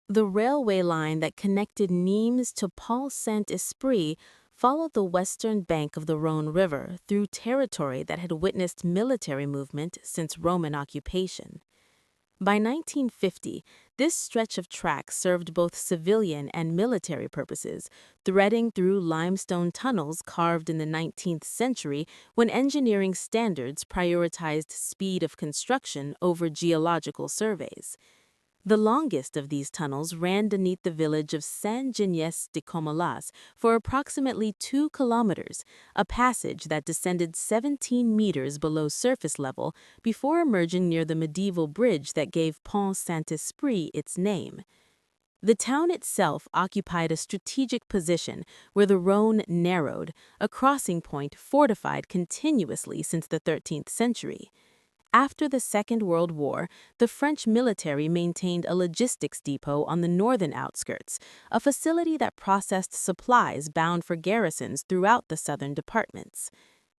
The railway line that connected Nimes to Pont-Saint-Esprit followed the western bank of the Rhone River through territory that had witnessed military movement since Roman occupation. By 1950, this stretch of track served both civilian and military purposes, threading through limestone tunnels carved in the 19th century when engineering standards prioritized speed of construction over geological surveys. The longest of these tunnels ran beneath the village of Saint-Ignace-de-Comolas for approximately 2 kilometers, a passage that descended 17 meters below surface level before emerging near the medieval bridge that gave Pont-Saint-Esprit its name. The town itself occupied a strategic position where the Rhone narrowed, a crossing point fortified continuously since the 13th century. After the Second World War, the French military maintained a logistics depot on the northern outskirts, a facility that processed supplies bound for garrisons throughout the southern departments.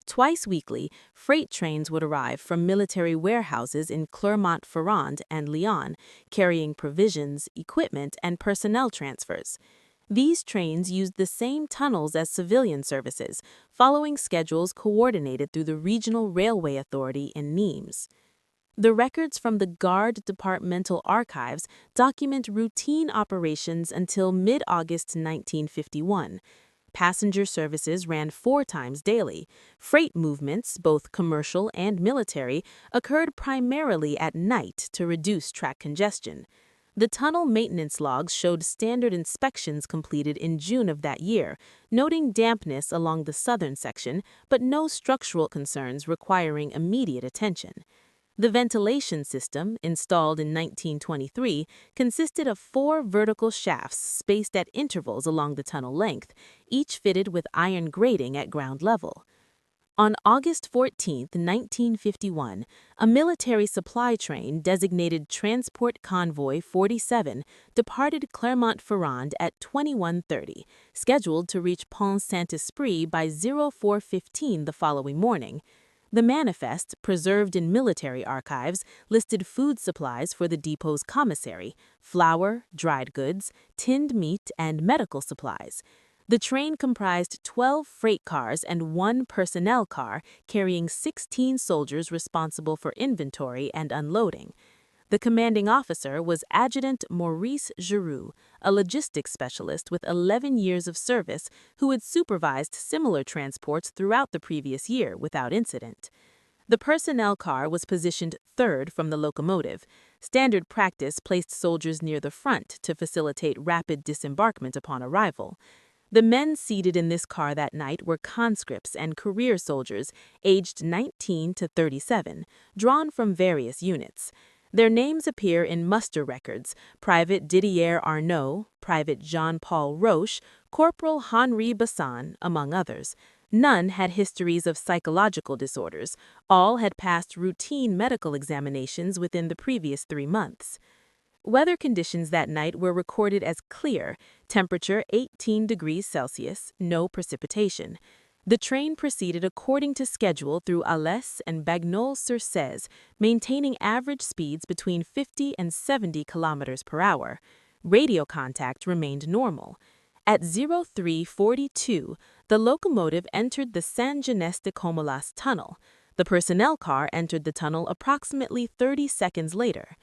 Twice weekly, freight trains would arrive from military warehouses in Clermont-Ferrand and Lyon, carrying provisions, equipment, and personnel transfers. These trains used the same tunnels as civilian services, following schedules coordinated through the Regional Railway Authority in Nimes. The records from the Garde Departmental Archives document routine operations until mid-August 1951. Passenger services ran 4 times daily. Freight movements, both commercial and military, occurred primarily at night to reduce track congestion. The tunnel maintenance logs showed standard inspections completed in June of that year, noting dampness along the southern section, but no structural concerns requiring immediate attention. The ventilation system, installed in 1923, consisted of 4 vertical shafts spaced at intervals along the tunnel length, each fitted with iron grating at ground level. On August 14, 1951, a military supply train designated Transport Convoy 47 departed Clermont-Ferrand at 21:30, scheduled to reach Pont-Saint-Esprit by 04:15 the following morning. The manifest, preserved in military archives, listed food supplies for the depot's commissary: flour, dried goods, tinned meat, and medical supplies. The train comprised 12 freight cars and 1 personnel car, carrying 16 soldiers responsible for inventory and unloading. The commanding officer was Adjutant Maurice Giroux, a logistics specialist with 11 years of service who had supervised similar transports throughout the previous year without incident. The personnel car was positioned third from the locomotive. Standard practice placed soldiers near the front to facilitate rapid disembarkment upon arrival. The men seated in this car that night were conscripts and career soldiers aged 19 to 37, drawn from various units. Their names appear in muster records: Private Didier Arnaud, Private Jean-Paul Roche, Corporal Henri Bassan, among others. None had histories of psychological disorders. All had passed routine medical examinations within the previous 3 months. Weather conditions that night were recorded as clear, temperature 18 degrees Celsius, no precipitation. The train proceeded according to schedule through Alès and Bagnols-sur-Cèze, maintaining average speeds between 50 and 70 kilometers per hour. Radio contact remained normal. At 03:42, the locomotive entered the Saint-Ignace-de-Comolas tunnel. The personnel car entered the tunnel approximately 30 seconds later.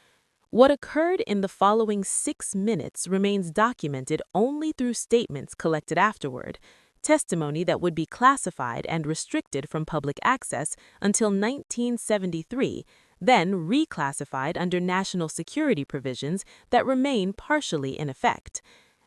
What occurred in the following 6 minutes remains documented only through statements collected afterward, testimony that would be classified and restricted from public access until 1973, then reclassified under national security provisions that remain partially in effect.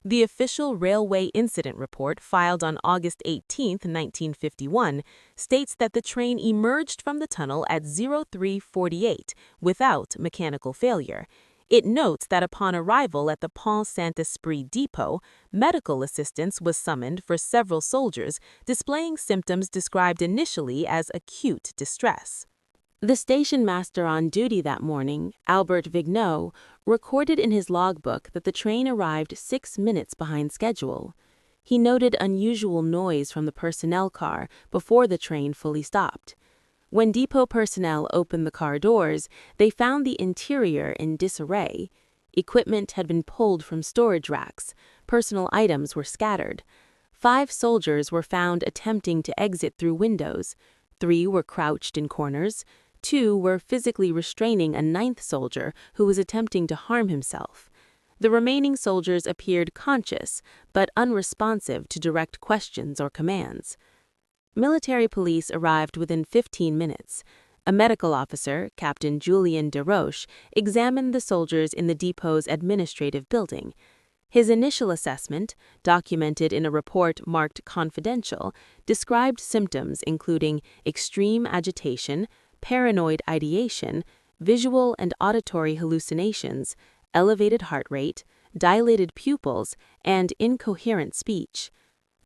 The official Railway Incident Report filed on August 18, 1951, states that the train emerged from the tunnel at 03:48 without mechanical failure. It notes that upon arrival at the Pont-Saint-Esprit depot, medical assistance was summoned for several soldiers, displaying symptoms described initially as acute distress. The station master on duty that morning, Albert Vigneault, recorded in his logbook that the train arrived 6 minutes behind schedule. He noted unusual noise from the personnel car before the train fully stopped. When depot personnel opened the car doors, they found the interior in disarray. Equipment had been pulled from storage racks. Personal items were scattered. 5 soldiers were found attempting to exit through windows. 3 were crouched in corners. 2 were physically restraining a 9th soldier who was attempting to harm himself. The remaining soldiers appeared conscious, but unresponsive to direct questions or commands. Military police arrived within 15 minutes. A medical officer, Captain Julien Desroches, examined the soldiers in the depot's administrative building. His initial assessment, documented in a report marked confidential, described symptoms including extreme agitation, paranoid ideation, visual and auditory hallucinations, elevated heart rate, dilated pupils, and incoherent speech.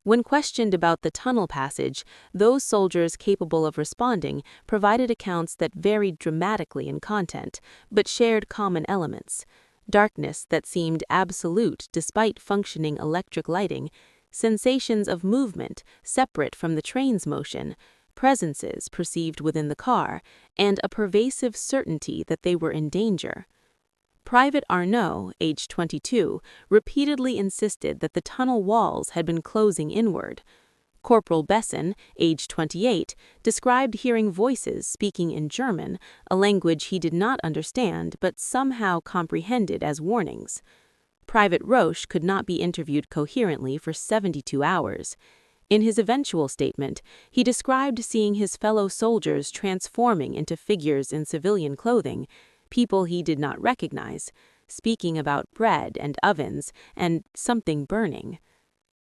When questioned about the tunnel passage, those soldiers capable of responding provided accounts that varied dramatically in content, but shared common elements: darkness that seemed absolute despite functioning electric lighting, sensations of movement separate from the train's motion, presences perceived within the car, and a pervasive certainty that they were in danger. Private Arnaud, age 22, repeatedly insisted that the tunnel walls had been closing inward. Corporal Besson, age 28, described hearing voices speaking in German, a language he did not understand but somehow comprehended as warnings. Private Roche could not be interviewed coherently for 72 hours. In his eventual statement, he described seeing his fellow soldiers transforming into figures in civilian clothing, people he did not recognize, speaking about bread and ovens and something burning.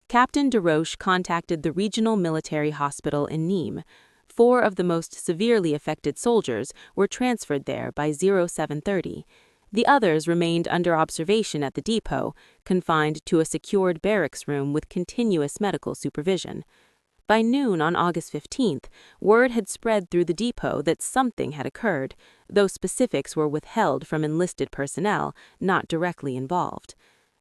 Captain Desroches contacted the regional military hospital in Nîmes. 4 of the most severely affected soldiers were transferred there by 0730. The others remained under observation at the depot, confined to a secured barracks room with continuous medical supervision. By noon on August 15th, word had spread through the depot that something had occurred, though specifics were withheld from enlisted personnel not directly involved.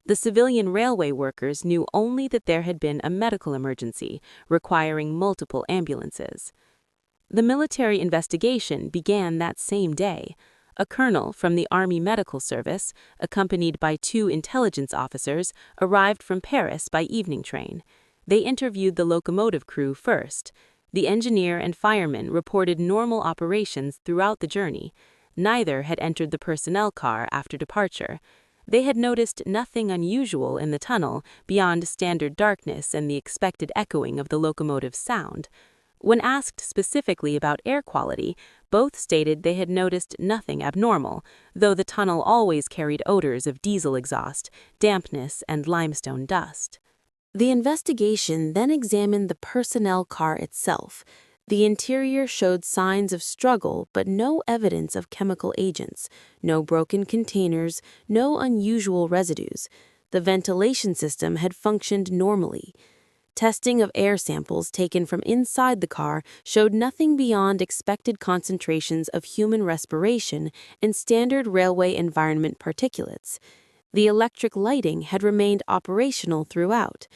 The civilian railway workers knew only that there had been a medical emergency requiring multiple ambulances. The military investigation began that same day. A colonel from the Army Medical Service, accompanied by 2 intelligence officers, arrived from Paris by evening train. They interviewed the locomotive crew first. The engineer and fireman reported normal operations throughout the journey. Neither had entered the personnel car after departure. They had noticed nothing unusual in the tunnel beyond standard darkness and the expected echoing of the locomotive's sound. When asked specifically about air quality, both stated they had noticed nothing abnormal, though the tunnel always carried odors of diesel exhaust, dampness, and limestone dust. The investigation then examined the personnel car itself. The interior showed signs of struggle but no evidence of chemical agents, no broken containers, no unusual residues. The ventilation system had functioned normally. Testing of air samples taken from inside the car showed nothing beyond expected concentrations of human respiration and standard railway environment particulates. The electric lighting had remained operational throughout.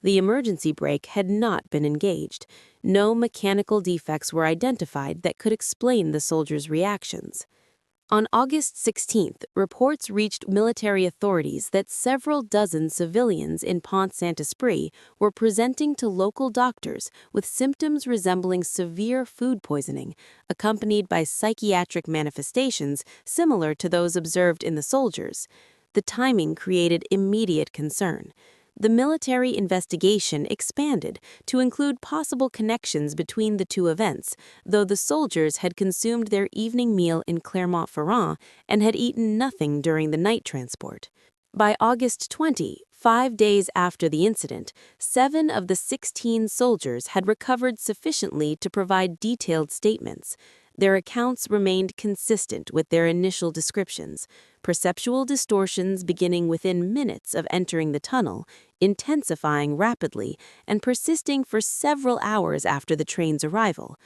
The emergency brake had not been engaged. No mechanical defects were identified that could explain the soldiers' reactions. On August 16th, reports reached military authorities that several dozen civilians in Pont-Saint-Esprit were presenting to local doctors with symptoms resembling severe food poisoning, accompanied by psychiatric manifestations similar to those observed in the soldiers. The timing created immediate concern. The military investigation expanded to include possible connections between the 2 events, though the soldiers had consumed their evening meal in Clermont-Ferrand and had eaten nothing during the night transport. By August 20, 5 days after the incident, 7 of the 16 soldiers had recovered sufficiently to provide detailed statements. Their accounts remained consistent with their initial descriptions: perceptual distortions beginning within minutes of entering the tunnel, intensifying rapidly, and persisting for several hours after the train's arrival.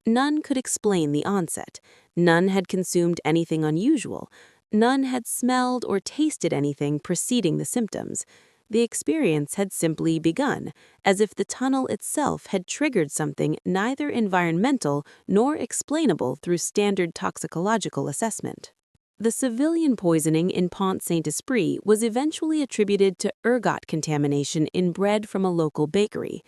None could explain the onset. None had consumed anything unusual. None had smelled or tasted anything preceding the symptoms. The experience had simply begun, as if the tunnel itself had triggered something neither environmental nor explainable through standard toxicological assessment. The civilian poisoning in Pont-Saint-Esprit was eventually attributed to ergot contamination in bread from a local bakery.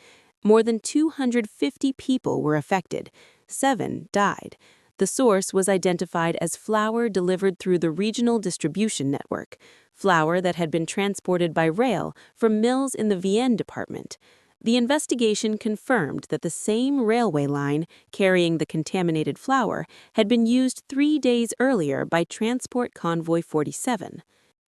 More than 250 people were affected. 7 died. The source was identified as flour delivered through the regional distribution network, flour that had been transported by rail from mills in the Vienne department. The investigation confirmed that the same railway line carrying the contaminated flour had been used 3 days earlier by Transport Convoy 47.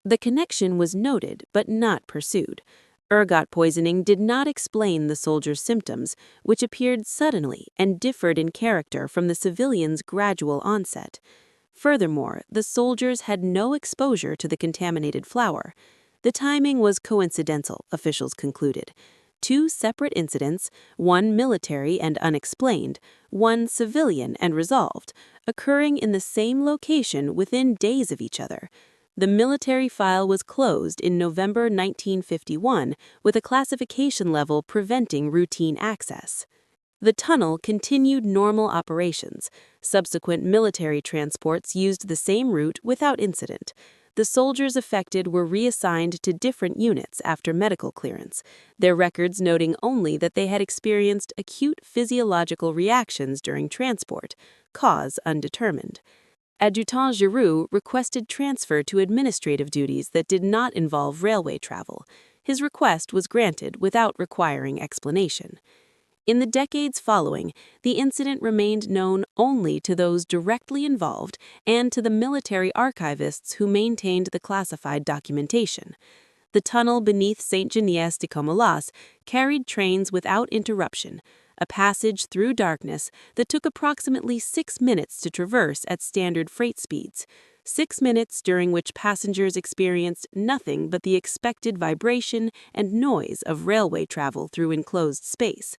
The connection was noted but not pursued. Ergot poisoning did not explain the soldiers' symptoms, which appeared suddenly and differed in character from the civilians' gradual onset. Furthermore, the soldiers had no exposure to the contaminated flour. The timing was coincidental, officials concluded. 2 separate incidents, one military and unexplained, one civilian and resolved, occurring in the same location within days of each other. The military file was closed in November 1951 with a classification level preventing routine access. The tunnel continued normal operations. Subsequent military transports used the same route without incident. The soldiers affected were reassigned to different units after medical clearance, their records noting only that they had experienced acute physiological reactions during transport, cause undetermined. Adjutant Giroux requested transfer to administrative duties that did not involve railway travel. His request was granted without requiring explanation. In the decades following, the incident remained known only to those directly involved and to the military archivists who maintained the classified documentation. The tunnel beneath Saint-Ignace-de-Comolas carried trains without interruption, a passage through darkness that took approximately 6 minutes to traverse at standard freight speeds, 6 minutes during which passengers experienced nothing but the expected vibration and noise of railway travel through enclosed space.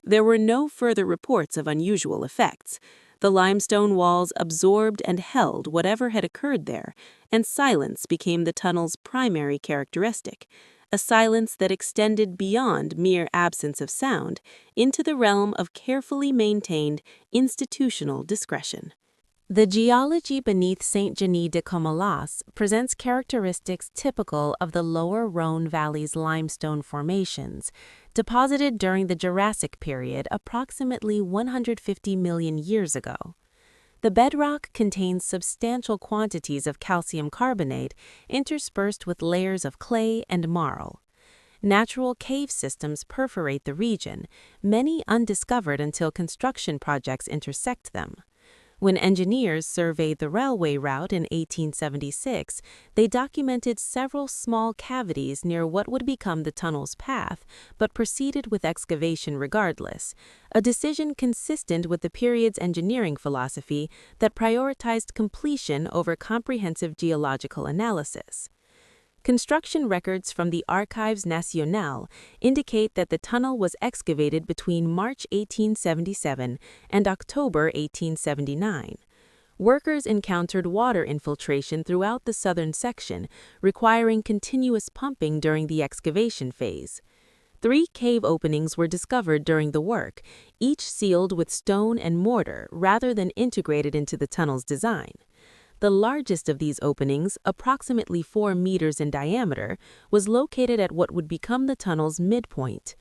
There were no further reports of unusual effects. The limestone walls absorbed and held whatever had occurred there, and silence became the tunnel's primary characteristic, a silence that extended beyond mere absence of sound into the realm of carefully maintained institutional discretion. The geology beneath Saint-Genis-de-Comolas presents characteristics typical of the lower Rhône Valley's limestone formations, deposited during the Jurassic period approximately 150 million years ago. The bedrock contains substantial quantities of calcium carbonate interspersed with layers of clay and marl. Natural cave systems perforate the region, many undiscovered until construction projects intersect them. When engineers surveyed the railway route in 1876, they documented several small cavities near what would become the tunnel's path, but proceeded with excavation regardless, a decision consistent with the period's engineering philosophy that prioritized completion over comprehensive geological analysis. Construction records from the Archives Nationales indicate that the tunnel was excavated between March 1877 and October 1879. Workers encountered water infiltration throughout the southern section, requiring continuous pumping during the excavation phase. 3 cave openings were discovered during the work, each sealed with stone and mortar rather than integrated into the tunnel's design. The largest of these openings, approximately 4 meters in diameter, was located at what would become the tunnel's midpoint.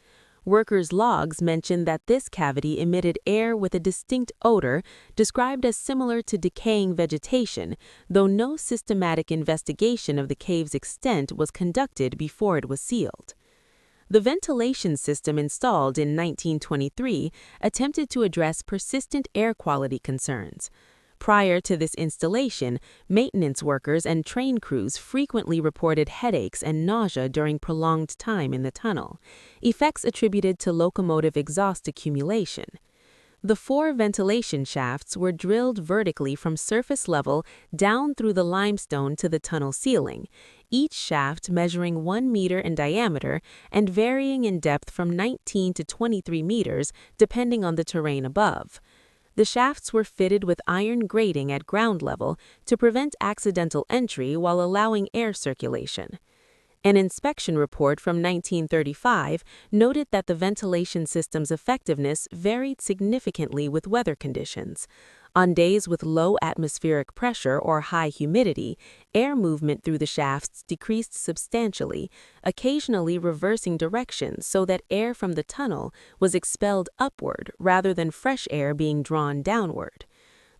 Workers' logs mention that this cavity emitted air with a distinct odor described as similar to decaying vegetation, though no systematic investigation of the cave's extent was conducted before it was sealed. The ventilation system installed in 1923 attempted to address persistent air quality concerns. Prior to this installation, maintenance workers and train crews frequently reported headaches and nausea during prolonged time in the tunnel, effects attributed to locomotive exhaust accumulation. The 4 ventilation shafts were drilled vertically from surface level down through the limestone to the tunnel ceiling, each shaft measuring 1 meter in diameter and varying in depth from 19 to 23 meters depending on the terrain above. The shafts were fitted with iron grating at ground level to prevent accidental entry while allowing air circulation. An inspection report from 1935 noted that the ventilation system's effectiveness varied significantly with weather conditions. On days with low atmospheric pressure or high humidity, air movement through the shafts decreased substantially, occasionally reversing direction so that air from the tunnel was expelled upward rather than fresh air being drawn downward.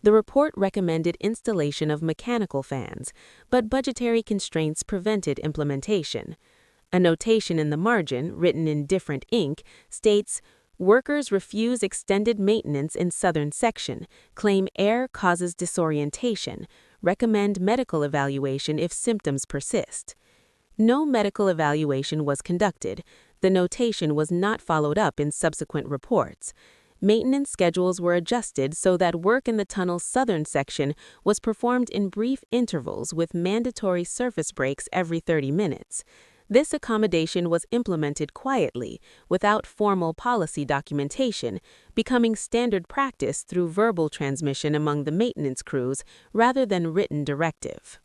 The report recommended installation of mechanical fans, but budgetary constraints prevented implementation. A notation in the margin, written in different ink, states, "Workers refuse extended maintenance in southern section, claim air causes disorientation, recommend medical evaluation if symptoms persist." No medical evaluation was conducted. The notation was not followed up in subsequent reports. Maintenance schedules were adjusted so that work in the tunnel's southern section was performed in brief intervals with mandatory surface breaks every 30 minutes. This accommodation was implemented quietly, without formal policy documentation, becoming standard practice through verbal transmission among the maintenance crews rather than written directive.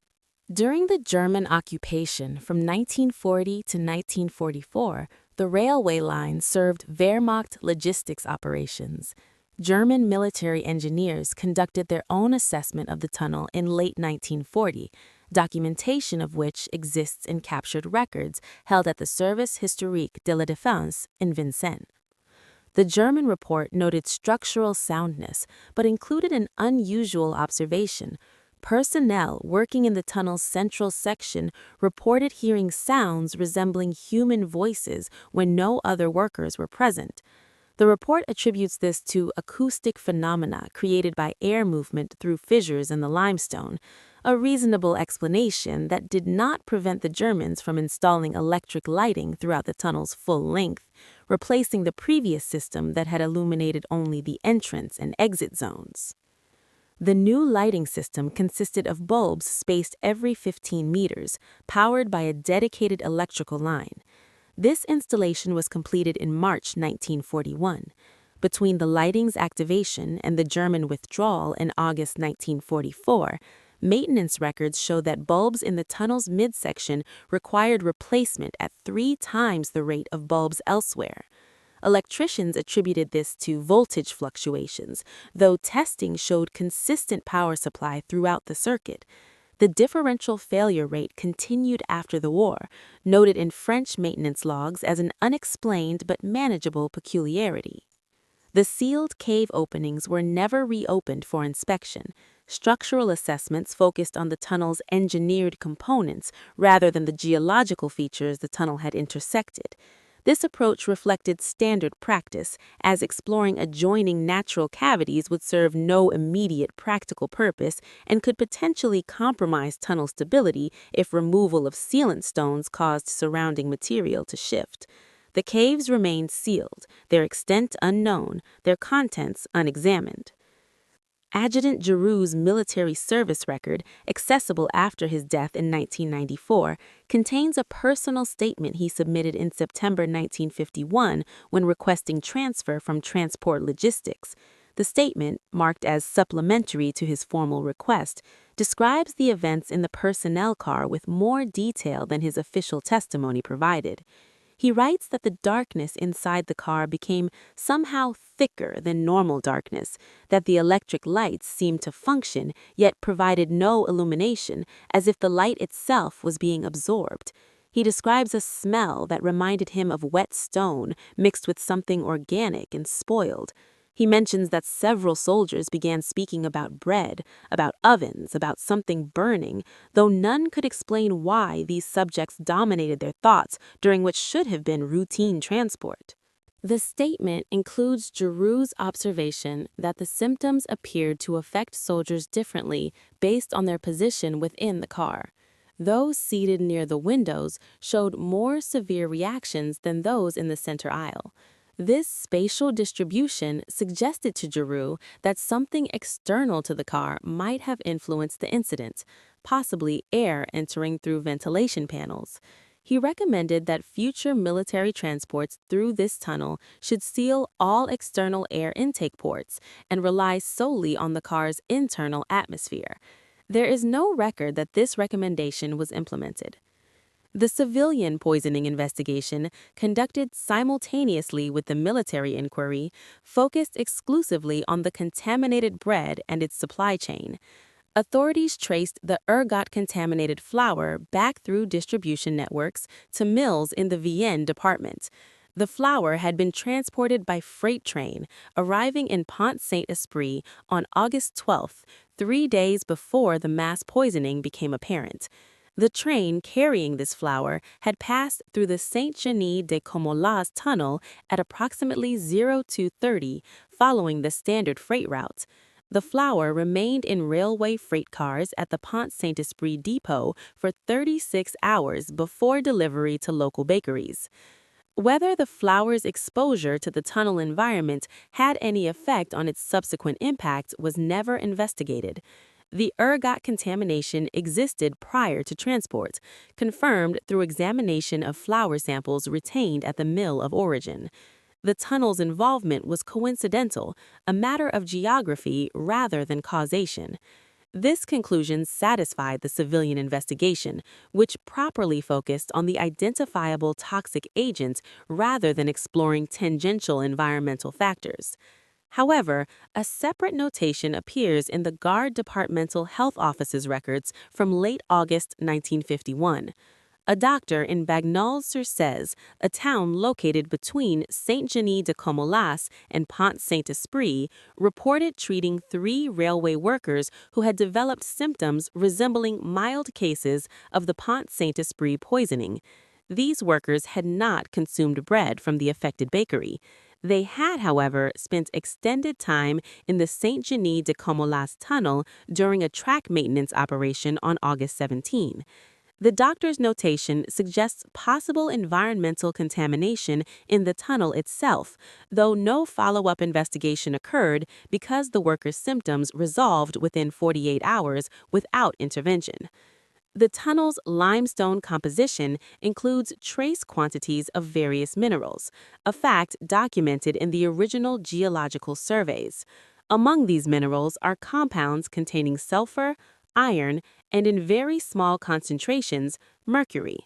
During the German occupation from 1940 to 1944, the railway line served Wehrmacht logistics operations. German military engineers conducted their own assessment of the tunnel in late 1940, documentation of which exists in captured records held at the Service Historique de la Défense in Vincennes. The German report noted structural soundness, but included an unusual observation. Personnel working in the tunnel's central section reported hearing sounds resembling human voices when no other workers were present. The report attributes this to acoustic phenomena created by air movement through fissures in the limestone, a reasonable explanation that did not prevent the Germans from installing electric lighting throughout the tunnel's full length, replacing the previous system that had illuminated only the entrance and exit zones. The new lighting system consisted of bulbs spaced every 15 meters, powered by a dedicated electrical line. This installation was completed in March 1941. Between the lighting's activation and the German withdrawal in August 1944, maintenance records show that bulbs in the tunnel's midsection required replacement at 3 times the rate of bulbs elsewhere. Electricians attributed this to voltage fluctuations, though testing showed consistent power supply throughout the circuit. The differential failure rate continued after the war, noted in French maintenance logs as an unexplained but manageable peculiarity. The sealed cave openings were never reopened for inspection. Structural assessments focused on the tunnel's engineered components rather than the geological features the tunnel had intersected. This approach reflected standard practice, as exploring adjoining natural cavities would serve no immediate practical purpose and could potentially compromise tunnel stability if removal of sealant stones caused surrounding material to shift. The caves remained sealed, their extent unknown, their contents unexamined. Adjutant Giroux's military service record, accessible after his death in 1994, contains a personal statement he submitted in September 1951 when requesting transfer from Transport Logistics. The statement, marked as supplementary to his formal request, describes the events in the personnel car with more detail than his official testimony provided. He writes that the darkness inside the car became somehow thicker than normal darkness, that the electric lights seemed to function yet provided no illumination, as if the light itself was being absorbed. He describes a smell that reminded him of wet stone mixed with something organic and spoiled. He mentions that several soldiers began speaking about bread, about ovens, about something burning, though none could explain why these subjects dominated their thoughts during what should have been routine transport. The statement includes Giroux's observation that the symptoms appeared to affect soldiers differently based on their position within the car. Those seated near the windows showed more severe reactions than those in the center aisle. This spatial distribution suggested to Giroux that something external to the car might have influenced the incident, possibly air entering through ventilation panels. He recommended that future military transports through this tunnel should seal all external air intake ports and rely solely on the car's internal atmosphere. There is no record that this recommendation was implemented. The civilian poisoning investigation, conducted simultaneously with the military inquiry, focused exclusively on the contaminated bread and its supply chain. Authorities traced the ergot-contaminated flour back through distribution networks to mills in the Vienne department. The flour had been transported by freight train, arriving in Pont-Saint-Esprit on August 12th, 3 days before the mass poisoning became apparent. The train carrying this flour had passed through the Saint-Genis-de-Comolas tunnel at approximately 0230, following the standard freight route. The flour remained in railway freight cars at the Pont-Saint-Esprit depot for 36 hours before delivery to local bakeries. Whether the flour's exposure to the tunnel environment had any effect on its subsequent impact was never investigated. The ergot contamination existed prior to transport, confirmed through examination of flour samples retained at the mill of origin. The tunnel's involvement was coincidental, a matter of geography rather than causation. This conclusion satisfied the civilian investigation, which properly focused on the identifiable toxic agent rather than exploring tangential environmental factors. However, a separate notation appears in the Gard Departmental Health Office's records from late August 1951. A doctor in Bagnols-sur-Cèze, a town located between Saint-Genis-de-Comolas and Pont-Saint-Esprit, reported treating 3 railway workers who had developed symptoms resembling mild cases of the Pont-Saint-Esprit poisoning. These workers had not consumed bread from the affected bakery. They had, however, spent extended time in the Saint-Genis-de-Comolas tunnel during a track maintenance operation on August 17. The doctor's notation suggests possible environmental contamination in the tunnel itself, though no follow-up investigation occurred because the worker's symptoms resolved within 48 hours without intervention. The tunnel's limestone composition includes trace quantities of various minerals, a fact documented in the original geological surveys. Among these minerals are compounds containing sulfur, iron, and in very small concentrations, mercury.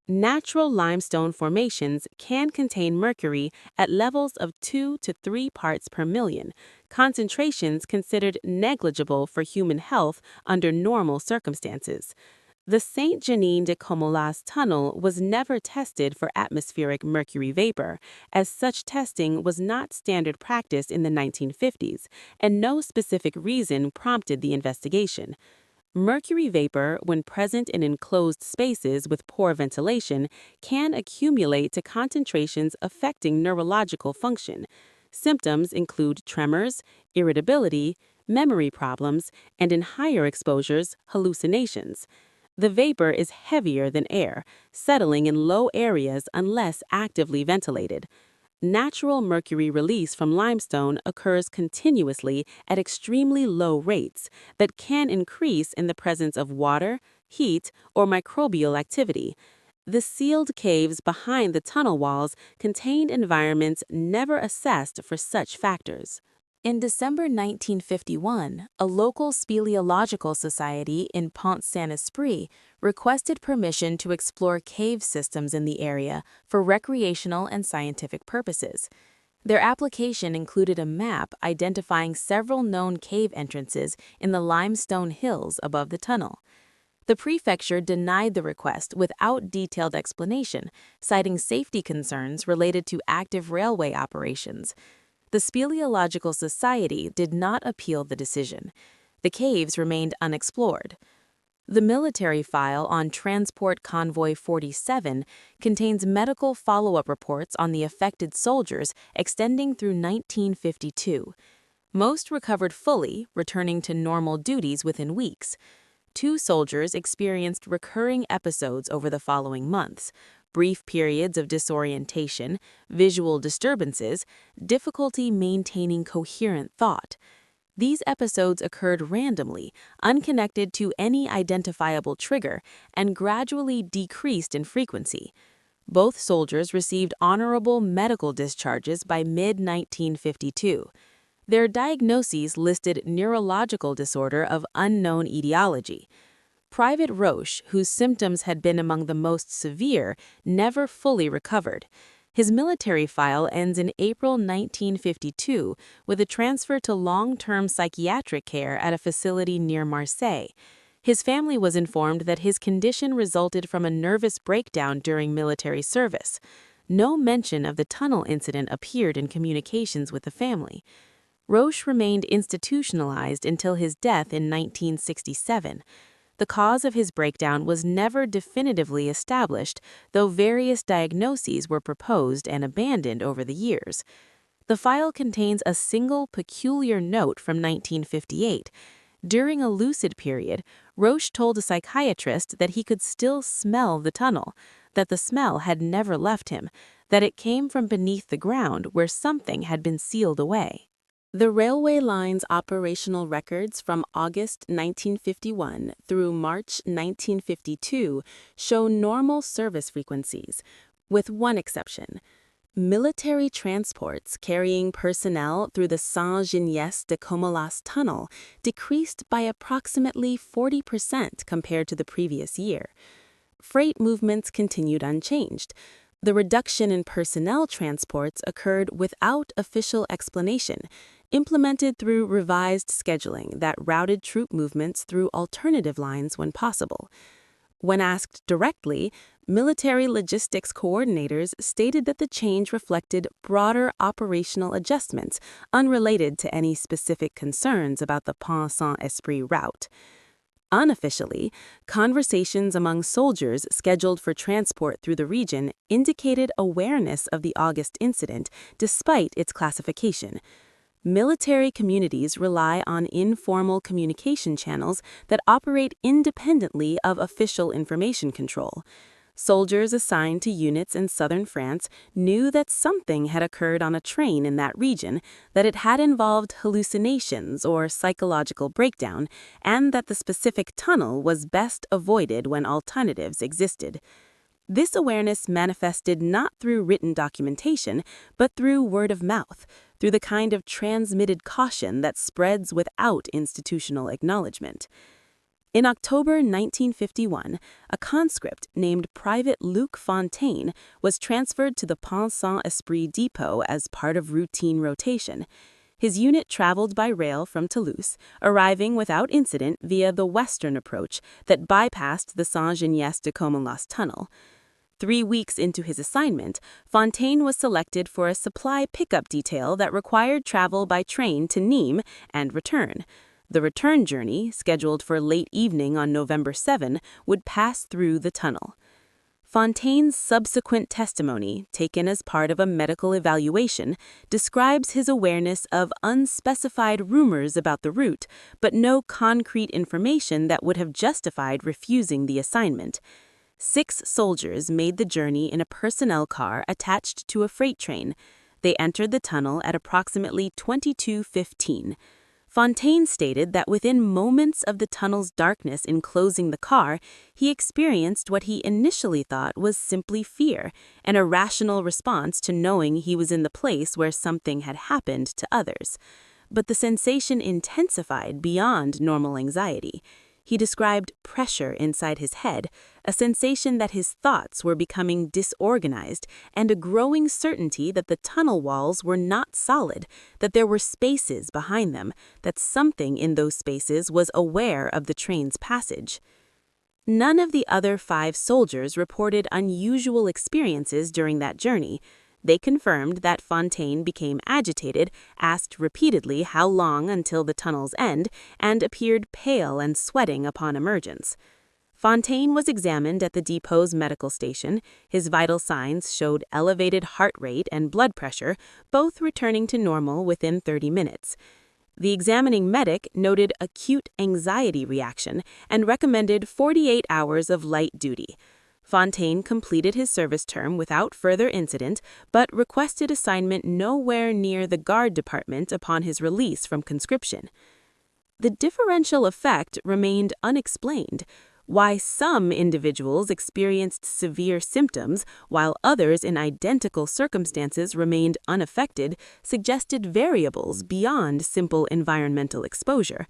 Natural limestone formations can contain mercury at levels of 2 to 3 parts per million, concentrations considered negligible for human health under normal circumstances. The Saint-Genis-de-Comolas tunnel was never tested for atmospheric mercury vapor, as such testing was not standard practice in the 1950s, and no specific reason prompted the investigation. Mercury vapor, when present in enclosed spaces with poor ventilation, can accumulate to concentrations affecting neurological function. Symptoms include tremors, irritability, memory problems, and in higher exposures, hallucinations. The vapor is heavier than air, settling in low areas unless actively ventilated. Natural mercury release from limestone occurs continuously at extremely low rates that can increase in the presence of water, heat, or microbial activity. The sealed caves behind the tunnel walls contained environments never assessed for such factors. In December 1951, a local speleological society in Pont-Saint-Esprit requested permission to explore cave systems in the area for recreational and scientific purposes. Their application included a map identifying several known cave entrances in the limestone hills above the tunnel. The prefecture denied the request without detailed explanation, citing safety concerns related to active railway operations. The Speleological Society did not appeal the decision. The caves remained unexplored. The military file on Transport Convoy 47 contains medical follow-up reports on the affected soldiers extending through 1952. Most recovered fully, returning to normal duties within weeks. 2 soldiers experienced recurring episodes over the following months: brief periods of disorientation, visual disturbances, difficulty maintaining coherent thought. These episodes occurred randomly, unconnected to any identifiable trigger, and gradually decreased in frequency. Both soldiers received honorable medical discharges by mid-1952. Their diagnoses listed neurological disorder of unknown etiology. Private Roche, whose symptoms had been among the most severe, never fully recovered. His military file ends in April 1952 with a transfer to long-term psychiatric care at a facility near Marseille. His family was informed that his condition resulted from a nervous breakdown during military service. No mention of the tunnel incident appeared in communications with the family. Roche remained institutionalized until his death in 1967. The cause of his breakdown was never definitively established, though various diagnoses were proposed and abandoned over the years. The file contains a single peculiar note from 1958. During a lucid period, Roche told a psychiatrist that he could still smell the tunnel, that the smell had never left him, that it came from beneath the ground where something had been sealed away. The railway line's operational records from August 1951 through March 1952 show normal service frequencies, with one exception. Military transports carrying personnel through the Saint-Ignace-de-Comolas tunnel decreased by approximately 40% compared to the previous year. Freight movements continued unchanged. The reduction in personnel transports occurred without official explanation, implemented through revised scheduling that routed troop movements through alternative lines when possible. When asked directly, military logistics coordinators stated that the change reflected broader operational adjustments unrelated to any specific concerns about the Pont-Saint-Esprit route. Unofficially, conversations among soldiers scheduled for transport through the region indicated awareness of the August incident despite its classification. Military communities rely on informal communication channels that operate independently of official information control. Soldiers assigned to units in southern France knew that something had occurred on a train in that region, that it had involved hallucinations or psychological breakdown, and that the specific tunnel was best avoided when alternatives existed. This awareness manifested not through written documentation, but through word of mouth, through the kind of transmitted caution that spreads without institutional acknowledgement. In October 1951, a conscript named Private Luc Fontaine was transferred to the Pont-Saint-Esprit depot as part of routine rotation. His unit traveled by rail from Toulouse, arriving without incident via the western approach that bypassed the Saint-Ignace-de-Comolas tunnel. 3 weeks into his assignment, Fontaine was selected for a supply pickup detail that required travel by train to Nîmes and return. The return journey, scheduled for late evening on November 7, would pass through the tunnel. Fontaine's subsequent testimony, taken as part of a medical evaluation, describes his awareness of unspecified rumors about the route, but no concrete information that would have justified refusing the assignment. 6 soldiers made the journey in a personnel car attached to a freight train. They entered the tunnel at approximately 22:15. Fontaine stated that within moments of the tunnel's darkness enclosing the car, he experienced what he initially thought was simply fear, an irrational response to knowing he was in the place where something had happened to others. But the sensation intensified beyond normal anxiety. He described pressure inside his head, a sensation that his thoughts were becoming disorganized, and a growing certainty that the tunnel walls were not solid, that there were spaces behind them, that something in those spaces was aware of the train's passage. None of the other 5 soldiers reported unusual experiences during that journey. They confirmed that Fontaine became agitated, asked repeatedly how long until the tunnel's end, and appeared pale and sweating upon emergence. Fontaine was examined at the depot's medical station. His vital signs showed elevated heart rate and blood pressure, both returning to normal within 30 minutes. The examining medic noted acute anxiety reaction and recommended 48 hours of light duty. Fontaine completed his service term without further incident, but requested assignment nowhere near the guard department upon his release from conscription. The differential effect remained unexplained. Why some individuals experienced severe symptoms while others in identical circumstances remained unaffected suggested variables beyond simple environmental exposure.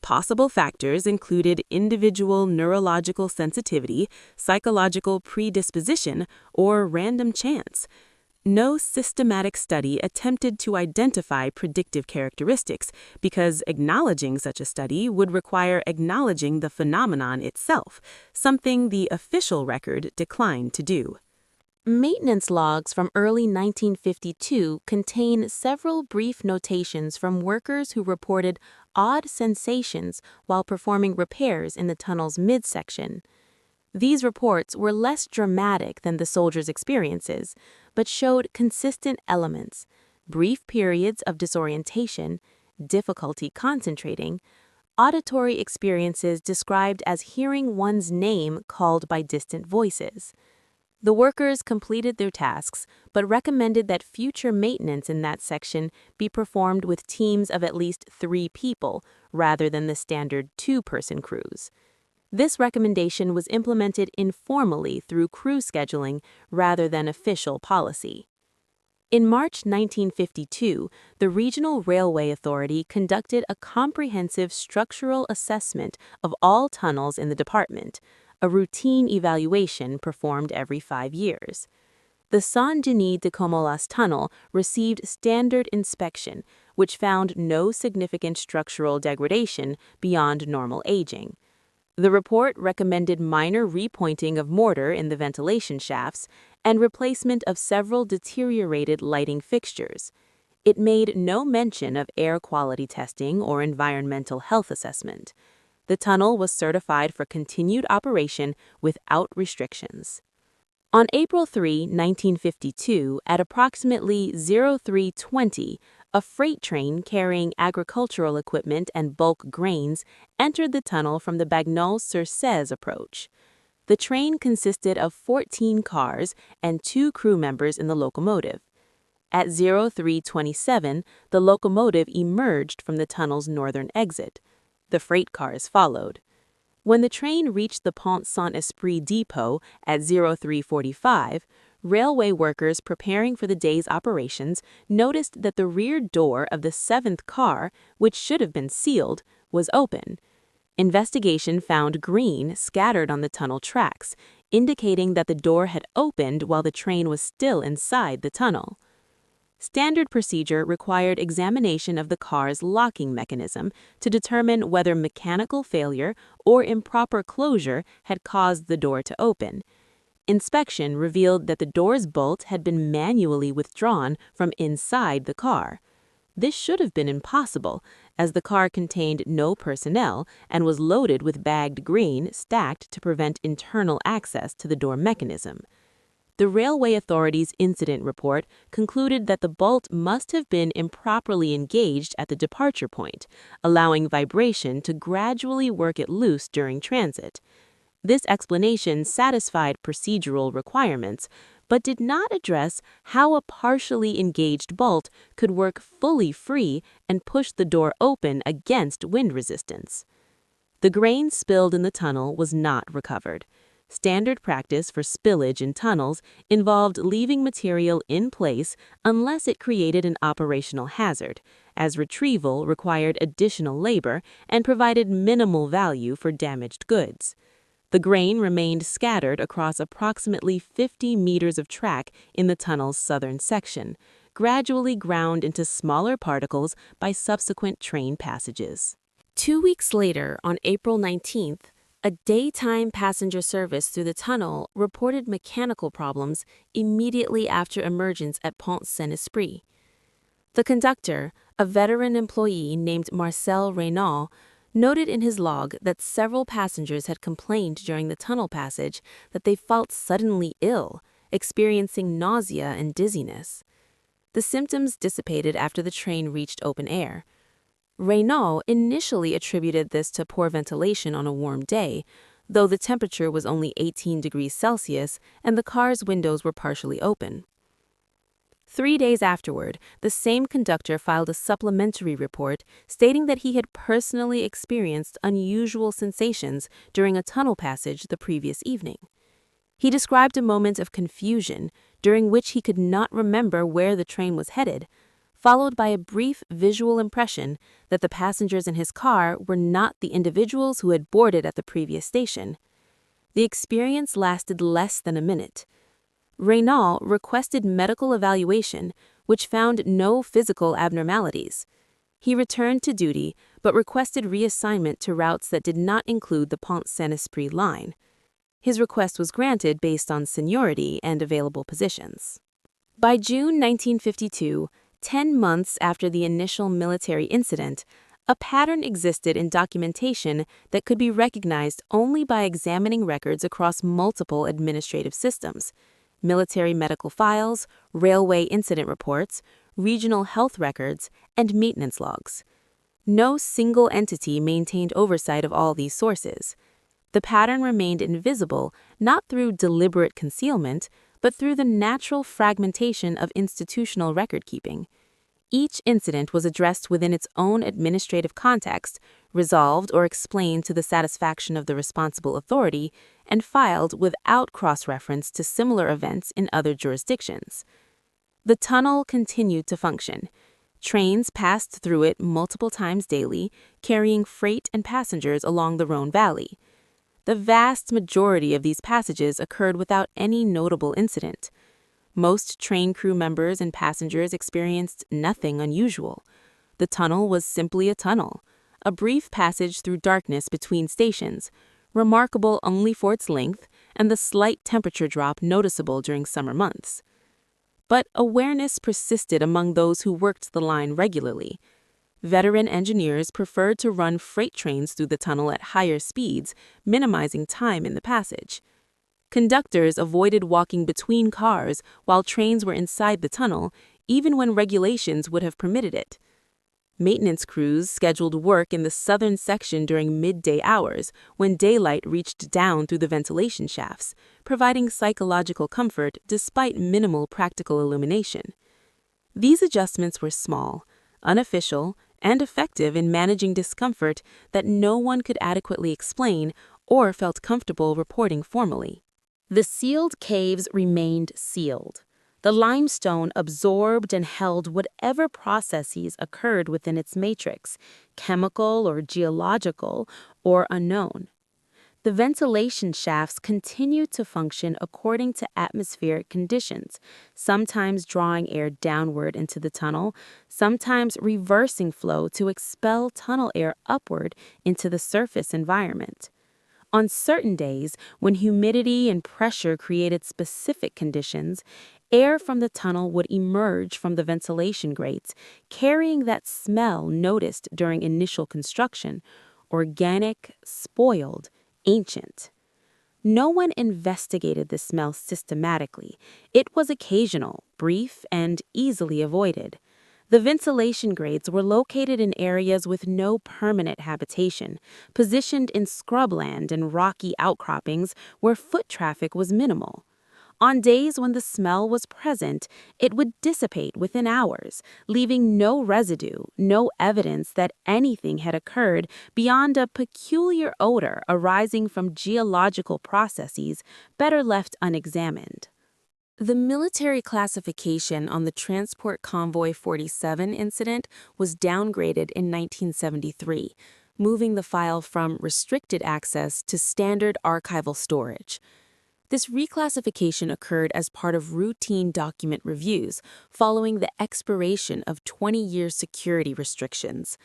Possible factors included individual neurological sensitivity, psychological predisposition, or random chance. No systematic study attempted to identify predictive characteristics because acknowledging such a study would require acknowledging the phenomenon itself, something the official record declined to do. Maintenance logs from early 1952 contain several brief notations from workers who reported odd sensations while performing repairs in the tunnel's midsection. These reports were less dramatic than the soldiers' experiences, but showed consistent elements: brief periods of disorientation, difficulty concentrating, auditory experiences described as hearing one's name called by distant voices. The workers completed their tasks, but recommended that future maintenance in that section be performed with teams of at least 3 people, rather than the standard 2-person crews. This recommendation was implemented informally through crew scheduling rather than official policy. In March 1952, the Regional Railway Authority conducted a comprehensive structural assessment of all tunnels in the department, a routine evaluation performed every 5 years. The Saint-Denis de Comolas tunnel received standard inspection, which found no significant structural degradation beyond normal aging. The report recommended minor repointing of mortar in the ventilation shafts and replacement of several deteriorated lighting fixtures. It made no mention of air quality testing or environmental health assessment. The tunnel was certified for continued operation without restrictions. On April 3, 1952, at approximately 03:20, a freight train carrying agricultural equipment and bulk grains entered the tunnel from the Bagnols-sur-Cèze approach. The train consisted of 14 cars and 2 crew members in the locomotive. At 03:27, the locomotive emerged from the tunnel's northern exit. The freight cars followed. When the train reached the Pont-Saint-Esprit depot at 03:45, railway workers preparing for the day's operations noticed that the rear door of the 7th car, which should have been sealed, was open. Investigation found green scattered on the tunnel tracks, indicating that the door had opened while the train was still inside the tunnel. Standard procedure required examination of the car's locking mechanism to determine whether mechanical failure or improper closure had caused the door to open. Inspection revealed that the door's bolt had been manually withdrawn from inside the car. This should have been impossible, as the car contained no personnel and was loaded with bagged grain stacked to prevent internal access to the door mechanism. The Railway Authority's incident report concluded that the bolt must have been improperly engaged at the departure point, allowing vibration to gradually work it loose during transit. This explanation satisfied procedural requirements, but did not address how a partially engaged bolt could work fully free and push the door open against wind resistance. The grain spilled in the tunnel was not recovered. Standard practice for spillage in tunnels involved leaving material in place unless it created an operational hazard, as retrieval required additional labor and provided minimal value for damaged goods. The grain remained scattered across approximately 50 meters of track in the tunnel's southern section, gradually ground into smaller particles by subsequent train passages. 2 weeks later, on April 19th, a daytime passenger service through the tunnel reported mechanical problems immediately after emergence at Pont-Saint-Esprit. The conductor, a veteran employee named Marcel Reynaud, noted in his log that several passengers had complained during the tunnel passage that they felt suddenly ill, experiencing nausea and dizziness. The symptoms dissipated after the train reached open air. Reynaud initially attributed this to poor ventilation on a warm day, though the temperature was only 18 degrees Celsius and the car's windows were partially open. 3 days afterward, the same conductor filed a supplementary report stating that he had personally experienced unusual sensations during a tunnel passage the previous evening. He described a moment of confusion during which he could not remember where the train was headed. followed by a brief visual impression that the passengers in his car were not the individuals who had boarded at the previous station. The experience lasted less than a minute. Reynal requested medical evaluation, which found no physical abnormalities. He returned to duty, but requested reassignment to routes that did not include the Pont-Saint-Esprit line. His request was granted based on seniority and available positions. By June 1952, 10 months after the initial military incident, a pattern existed in documentation that could be recognized only by examining records across multiple administrative systems: military medical files, railway incident reports, regional health records, and maintenance logs. No single entity maintained oversight of all these sources. The pattern remained invisible not through deliberate concealment, but through the natural fragmentation of institutional record-keeping. Each incident was addressed within its own administrative context, resolved or explained to the satisfaction of the responsible authority, and filed without cross-reference to similar events in other jurisdictions. The tunnel continued to function. Trains passed through it multiple times daily, carrying freight and passengers along the Rhone Valley. The vast majority of these passages occurred without any notable incident. Most train crew members and passengers experienced nothing unusual. The tunnel was simply a tunnel, a brief passage through darkness between stations, remarkable only for its length and the slight temperature drop noticeable during summer months. But awareness persisted among those who worked the line regularly. Veteran engineers preferred to run freight trains through the tunnel at higher speeds, minimizing time in the passage. Conductors avoided walking between cars while trains were inside the tunnel, even when regulations would have permitted it. Maintenance crews scheduled work in the southern section during midday hours, when daylight reached down through the ventilation shafts, providing psychological comfort despite minimal practical illumination. These adjustments were small, unofficial, and effective in managing discomfort that no one could adequately explain or felt comfortable reporting formally. The sealed caves remained sealed. The limestone absorbed and held whatever processes occurred within its matrix, chemical or geological or unknown. The ventilation shafts continued to function according to atmospheric conditions, sometimes drawing air downward into the tunnel, sometimes reversing flow to expel tunnel air upward into the surface environment. On certain days, when humidity and pressure created specific conditions, air from the tunnel would emerge from the ventilation grates, carrying that smell noticed during initial construction: organic, spoiled, ancient. No one investigated the smell systematically. It was occasional, brief, and easily avoided. The ventilation grates were located in areas with no permanent habitation, positioned in scrubland and rocky outcroppings where foot traffic was minimal. On days when the smell was present, it would dissipate within hours, leaving no residue, no evidence that anything had occurred beyond a peculiar odor arising from geological processes better left unexamined. The military classification on the Transport Convoy 47 incident was downgraded in 1973, moving the file from restricted access to standard archival storage. This reclassification occurred as part of routine document reviews following the expiration of 20-year security restrictions.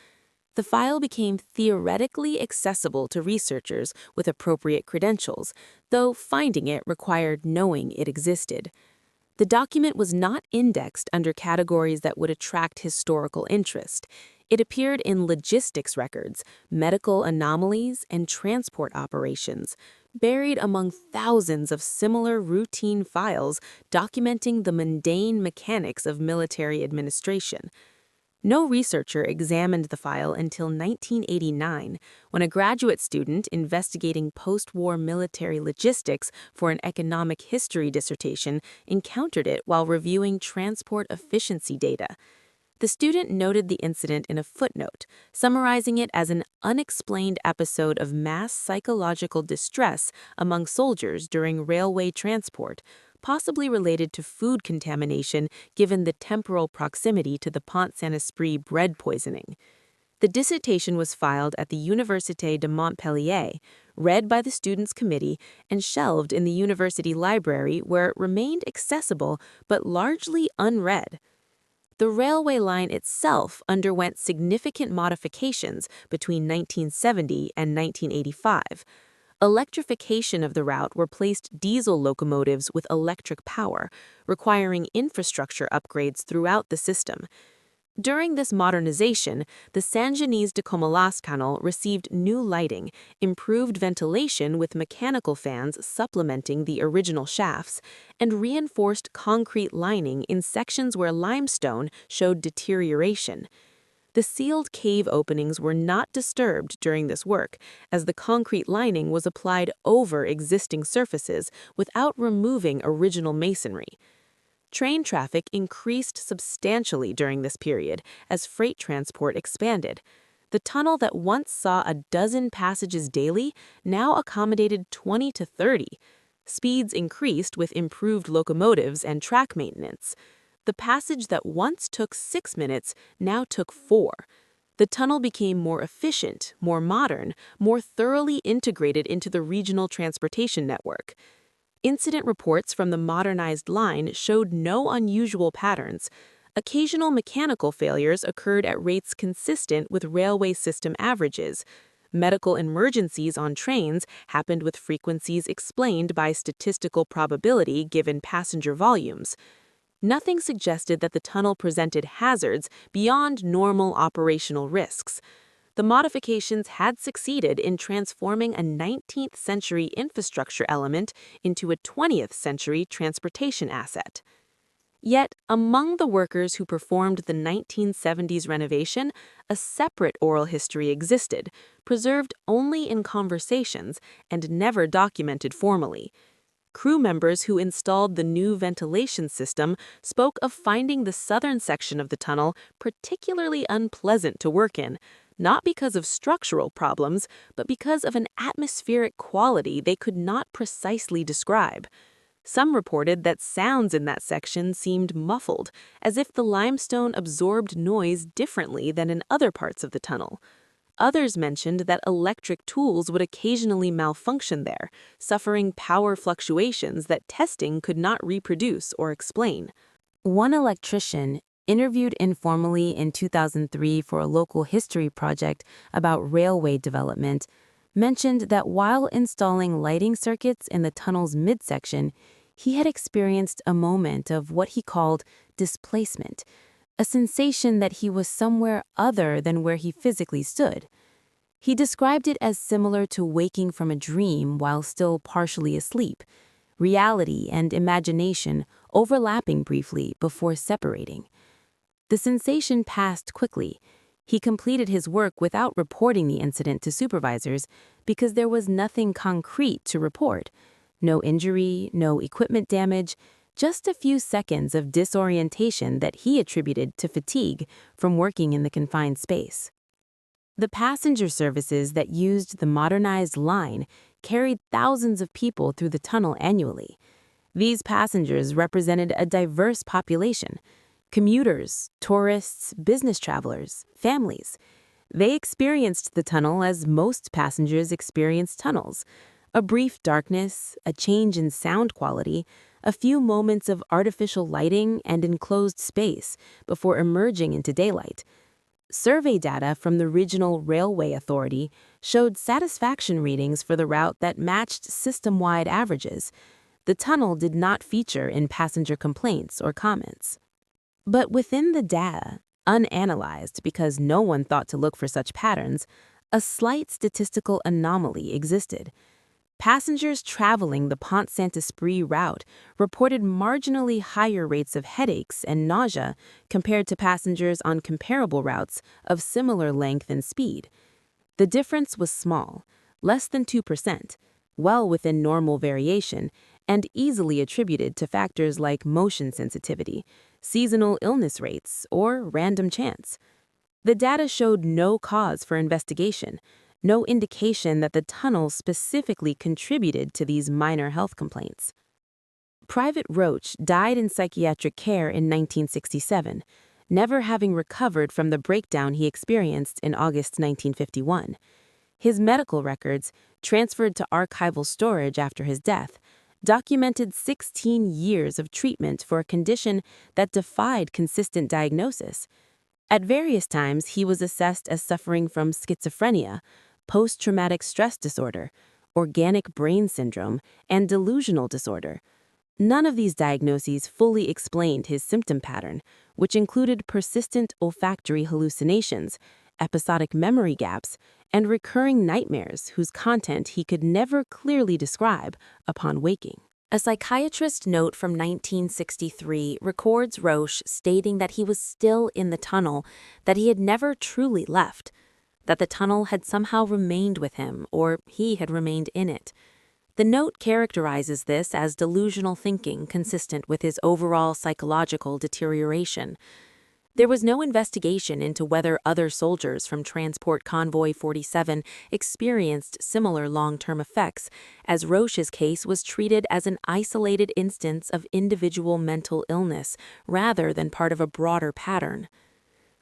The file became theoretically accessible to researchers with appropriate credentials, though finding it required knowing it existed. The document was not indexed under categories that would attract historical interest. It appeared in logistics records, medical anomalies, and transport operations, buried among thousands of similar routine files documenting the mundane mechanics of military administration. No researcher examined the file until 1989, when a graduate student investigating post-war military logistics for an economic history dissertation encountered it while reviewing transport efficiency data. The student noted the incident in a footnote, summarizing it as an unexplained episode of mass psychological distress among soldiers during railway transport, possibly related to food contamination given the temporal proximity to the Pont-Saint-Esprit bread poisoning. The dissertation was filed at the Université de Montpellier, read by the Students' Committee, and shelved in the university library where it remained accessible but largely unread. The railway line itself underwent significant modifications between 1970 and 1985. Electrification of the route replaced diesel locomotives with electric power, requiring infrastructure upgrades throughout the system. During this modernization, the Saint-Genis-de-Comolas Canal received new lighting, improved ventilation with mechanical fans supplementing the original shafts, and reinforced concrete lining in sections where limestone showed deterioration. The sealed cave openings were not disturbed during this work, as the concrete lining was applied over existing surfaces without removing original masonry. Train traffic increased substantially during this period as freight transport expanded. The tunnel that once saw a dozen passages daily now accommodated 20 to 30. Speeds increased with improved locomotives and track maintenance. The passage that once took 6 minutes now took 4. The tunnel became more efficient, more modern, more thoroughly integrated into the regional transportation network. Incident reports from the modernized line showed no unusual patterns. Occasional mechanical failures occurred at rates consistent with railway system averages. Medical emergencies on trains happened with frequencies explained by statistical probability given passenger volumes. Nothing suggested that the tunnel presented hazards beyond normal operational risks. The modifications had succeeded in transforming a 19th century infrastructure element into a 20th century transportation asset. Yet, among the workers who performed the 1970s renovation, a separate oral history existed, preserved only in conversations and never documented formally. Crew members who installed the new ventilation system spoke of finding the southern section of the tunnel particularly unpleasant to work in, not because of structural problems, but because of an atmospheric quality they could not precisely describe. Some reported that sounds in that section seemed muffled, as if the limestone absorbed noise differently than in other parts of the tunnel. Others mentioned that electric tools would occasionally malfunction there, suffering power fluctuations that testing could not reproduce or explain. One electrician, interviewed informally in 2003 for a local history project about railway development, mentioned that while installing lighting circuits in the tunnel's midsection, he had experienced a moment of what he called displacement, a sensation that he was somewhere other than where he physically stood. He described it as similar to waking from a dream while still partially asleep, reality and imagination overlapping briefly before separating. The sensation passed quickly. He completed his work without reporting the incident to supervisors because there was nothing concrete to report. No injury, no equipment damage, just a few seconds of disorientation that he attributed to fatigue from working in the confined space. The passenger services that used the modernized line carried thousands of people through the tunnel annually. These passengers represented a diverse population: commuters, tourists, business travelers, families. They experienced the tunnel as most passengers experience tunnels: a brief darkness, a change in sound quality, a few moments of artificial lighting and enclosed space before emerging into daylight. Survey data from the Regional Railway Authority showed satisfaction readings for the route that matched system-wide averages. The tunnel did not feature in passenger complaints or comments. But within the data, unanalyzed because no one thought to look for such patterns, a slight statistical anomaly existed. Passengers traveling the Pont-Saint-Esprit route reported marginally higher rates of headaches and nausea compared to passengers on comparable routes of similar length and speed. The difference was small, less than 2%, well within normal variation, and easily attributed to factors like motion sensitivity, seasonal illness rates, or random chance. The data showed no cause for investigation, no indication that the tunnel specifically contributed to these minor health complaints. Private Roach died in psychiatric care in 1967, never having recovered from the breakdown he experienced in August 1951. His medical records, transferred to archival storage after his death, documented 16 years of treatment for a condition that defied consistent diagnosis. At various times, he was assessed as suffering from schizophrenia, post-traumatic stress disorder, organic brain syndrome, and delusional disorder. None of these diagnoses fully explained his symptom pattern, which included persistent olfactory hallucinations, episodic memory gaps, and recurring nightmares whose content he could never clearly describe upon waking. A psychiatrist note from 1963 records Roche stating that he was still in the tunnel, that he had never truly left, that the tunnel had somehow remained with him, or he had remained in it. The note characterizes this as delusional thinking consistent with his overall psychological deterioration. There was no investigation into whether other soldiers from Transport Convoy 47 experienced similar long-term effects, as Roche's case was treated as an isolated instance of individual mental illness rather than part of a broader pattern.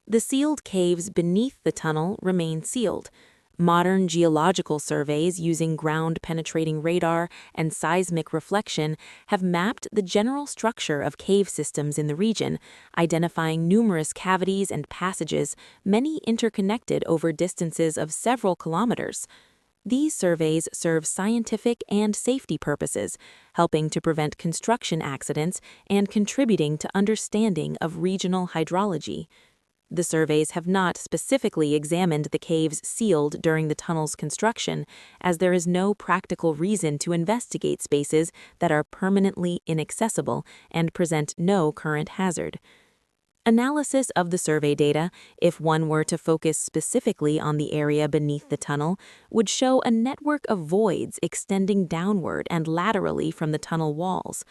The sealed caves beneath the tunnel remain sealed. Modern geological surveys using ground-penetrating radar and seismic reflection have mapped the general structure of cave systems in the region, identifying numerous cavities and passages, many interconnected over distances of several kilometers. These surveys serve scientific and safety purposes, helping to prevent construction accidents and contributing to understanding of regional hydrology. The surveys have not specifically examined the caves sealed during the tunnel's construction, as there is no practical reason to investigate spaces that are permanently inaccessible and present no current hazard. Analysis of the survey data, if one were to focus specifically on the area beneath the tunnel, would show a network of voids extending downward and laterally from the tunnel walls.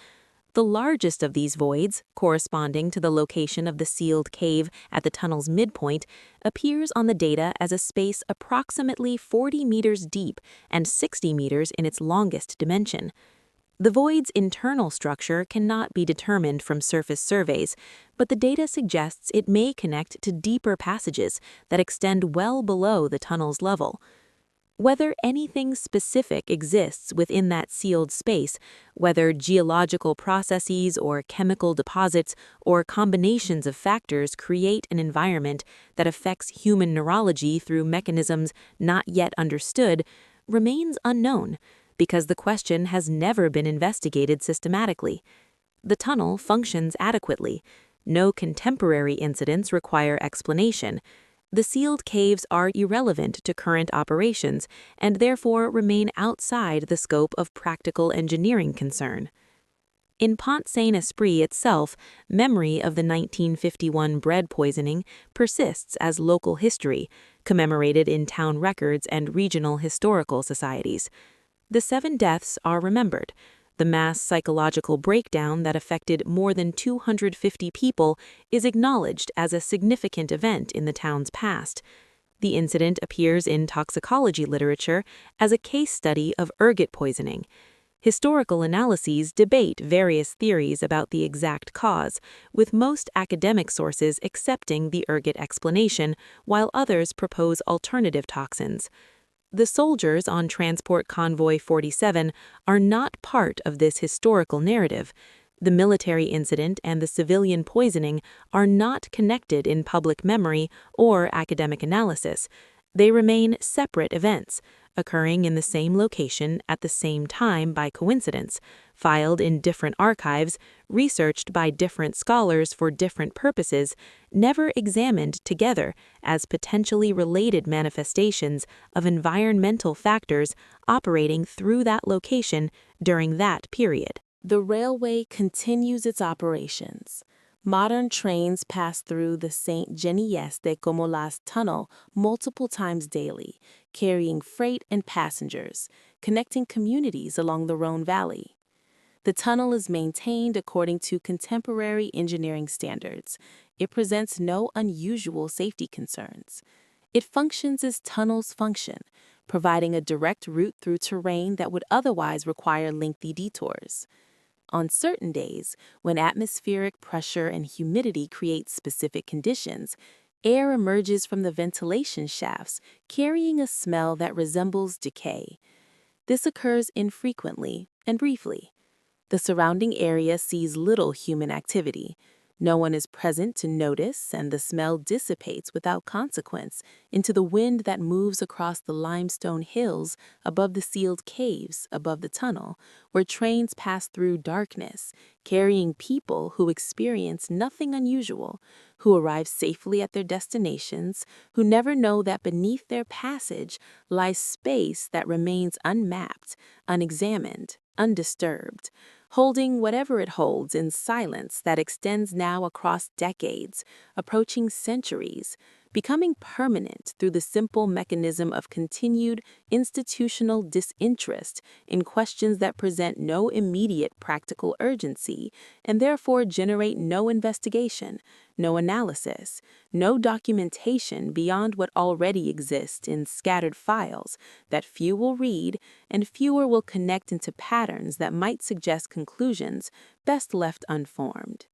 The largest of these voids, corresponding to the location of the sealed cave at the tunnel's midpoint, appears on the data as a space approximately 40 meters deep and 60 meters in its longest dimension. The void's internal structure cannot be determined from surface surveys, but the data suggests it may connect to deeper passages that extend well below the tunnel's level. Whether anything specific exists within that sealed space, whether geological processes or chemical deposits or combinations of factors create an environment that affects human neurology through mechanisms not yet understood, remains unknown, because the question has never been investigated systematically. The tunnel functions adequately. No contemporary incidents require explanation. The sealed caves are irrelevant to current operations and therefore remain outside the scope of practical engineering concern. In Pont-Saint-Esprit itself, memory of the 1951 bread poisoning persists as local history, commemorated in town records and regional historical societies. The 7 deaths are remembered. The mass psychological breakdown that affected more than 250 people is acknowledged as a significant event in the town's past. The incident appears in toxicology literature as a case study of ergot poisoning. Historical analyses debate various theories about the exact cause, with most academic sources accepting the ergot explanation, while others propose alternative toxins. The soldiers on Transport Convoy 47 are not part of this historical narrative. The military incident and the civilian poisoning are not connected in public memory or academic analysis. They remain separate events, occurring in the same location at the same time by coincidence, filed in different archives, researched by different scholars for different purposes, never examined together as potentially related manifestations of environmental factors operating through that location during that period. The railway continues its operations. Modern trains pass through the Saint-Genis de Comolas tunnel multiple times daily, carrying freight and passengers, connecting communities along the Rhone Valley. The tunnel is maintained according to contemporary engineering standards. It presents no unusual safety concerns. It functions as tunnels function, providing a direct route through terrain that would otherwise require lengthy detours. On certain days, when atmospheric pressure and humidity create specific conditions, air emerges from the ventilation shafts, carrying a smell that resembles decay. This occurs infrequently and briefly. The surrounding area sees little human activity. No one is present to notice, and the smell dissipates without consequence into the wind that moves across the limestone hills above the sealed caves above the tunnel, where trains pass through darkness, carrying people who experience nothing unusual, who arrive safely at their destinations, who never know that beneath their passage lies space that remains unmapped, unexamined, undisturbed, holding whatever it holds in silence that extends now across decades, approaching centuries, becoming permanent through the simple mechanism of continued institutional disinterest in questions that present no immediate practical urgency and therefore generate no investigation, no analysis, no documentation beyond what already exists in scattered files that few will read and fewer will connect into patterns that might suggest conclusions best left unformed.